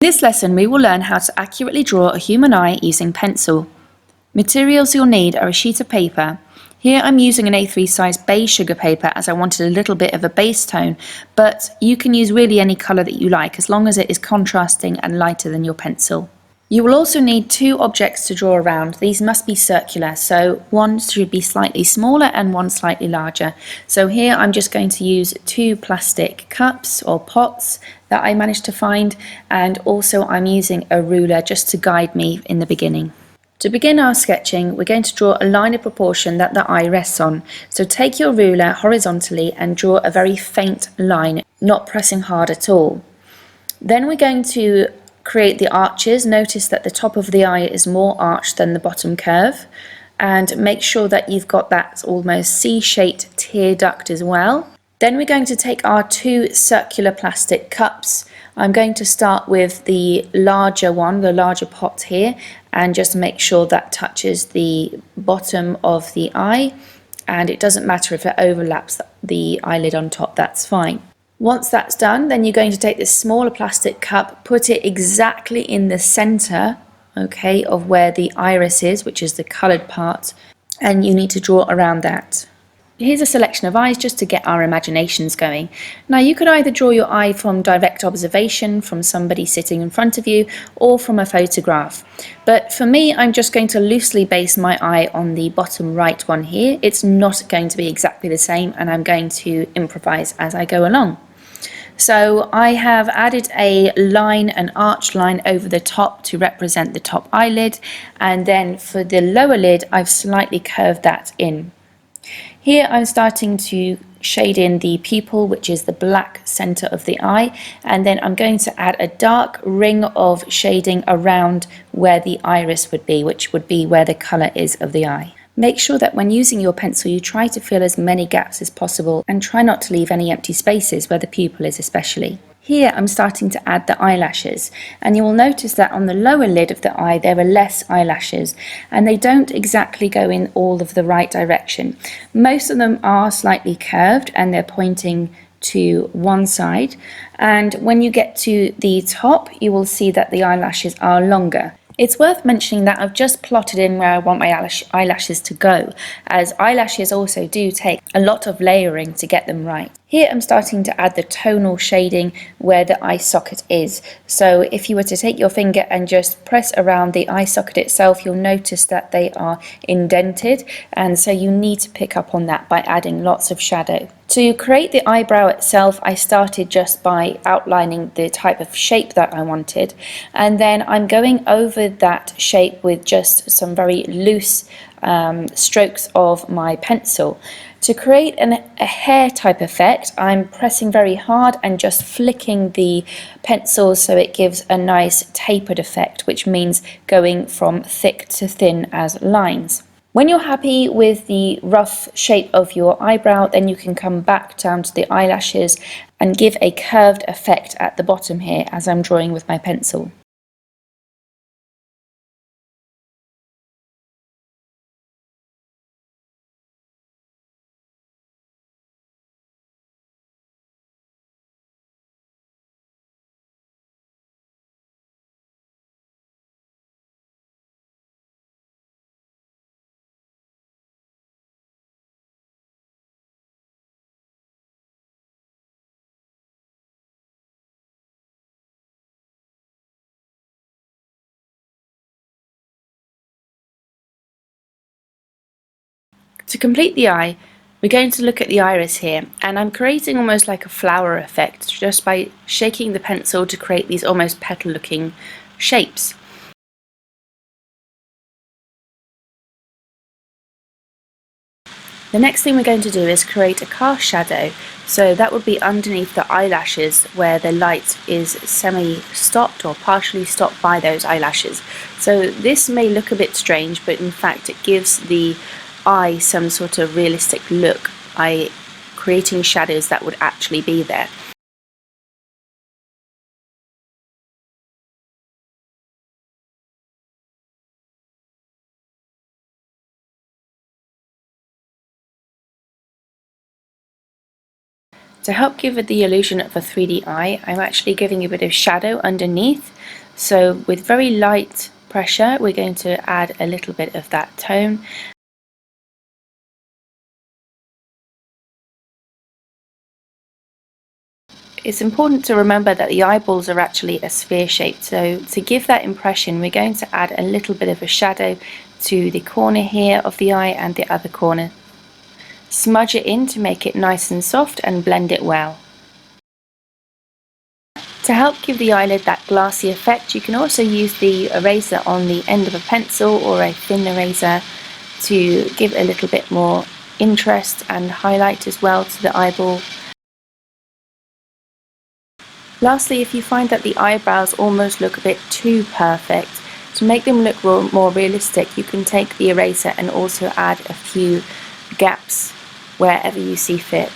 In this lesson, we will learn how to accurately draw a human eye using pencil. Materials you'll need are a sheet of paper. Here I'm using an A3 size beige sugar paper as I wanted a little bit of a base tone, but you can use really any colour that you like as long as it is contrasting and lighter than your pencil. You will also need two objects to draw around. These must be circular, so one should be slightly smaller and one slightly larger. So here I'm just going to use two plastic cups or pots that I managed to find, and also I'm using a ruler just to guide me in the beginning. To begin our sketching, we're going to draw a line of proportion that the eye rests on. So take your ruler horizontally and draw a very faint line, not pressing hard at all. Then we're going to create the arches. Notice that the top of the eye is more arched than the bottom curve, and make sure that you've got that almost C-shaped tear duct as well. Then we're going to take our two circular plastic cups. I'm going to start with the larger one, the larger pot here, and just make sure that touches the bottom of the eye, and it doesn't matter if it overlaps the eyelid on top, that's fine. Once that's done, then you're going to take this smaller plastic cup, put it exactly in the center, okay, of where the iris is, which is the colored part, and you need to draw around that. Here's a selection of eyes just to get our imaginations going. Now you could either draw your eye from direct observation, from somebody sitting in front of you, or from a photograph. But for me, I'm just going to loosely base my eye on the bottom right one here. It's not going to be exactly the same, and I'm going to improvise as I go along. So I have added a line, an arched line over the top to represent the top eyelid, and then for the lower lid I've slightly curved that in. Here I'm starting to shade in the pupil, which is the black center of the eye, and then I'm going to add a dark ring of shading around where the iris would be, which would be where the color is of the eye. Make sure that when using your pencil you try to fill as many gaps as possible and try not to leave any empty spaces where the pupil is especially. Here I'm starting to add the eyelashes, and you will notice that on the lower lid of the eye there are less eyelashes, and they don't exactly go in all of the right direction. Most of them are slightly curved and they're pointing to one side, and when you get to the top you will see that the eyelashes are longer. It's worth mentioning that I've just plotted in where I want my eyelashes to go, as eyelashes also do take a lot of layering to get them right. Here I'm starting to add the tonal shading where the eye socket is. So if you were to take your finger and just press around the eye socket itself, you'll notice that they are indented, and so you need to pick up on that by adding lots of shadow. To create the eyebrow itself, I started just by outlining the type of shape that I wanted, and then I'm going over that shape with just some very loose strokes of my pencil. To create a hair type effect, I'm pressing very hard and just flicking the pencil so it gives a nice tapered effect, which means going from thick to thin as lines. When you're happy with the rough shape of your eyebrow, then you can come back down to the eyelashes and give a curved effect at the bottom here as I'm drawing with my pencil. To complete the eye, we're going to look at the iris here, and I'm creating almost like a flower effect just by shaking the pencil to create these almost petal looking shapes. The next thing we're going to do is create a cast shadow, so that would be underneath the eyelashes where the light is semi-stopped or partially stopped by those eyelashes. So this may look a bit strange, but in fact it gives the eye some sort of realistic look by creating shadows that would actually be there. To help give it the illusion of a 3D eye, I'm actually giving a bit of shadow underneath. So with very light pressure, we're going to add a little bit of that tone. It's important to remember that the eyeballs are actually a sphere shape, so to give that impression we're going to add a little bit of a shadow to the corner here of the eye and the other corner. Smudge it in to make it nice and soft and blend it well. To help give the eyelid that glassy effect, you can also use the eraser on the end of a pencil or a thin eraser to give a little bit more interest and highlight as well to the eyeball. Lastly, if you find that the eyebrows almost look a bit too perfect, to make them look more realistic, you can take the eraser and also add a few gaps wherever you see fit.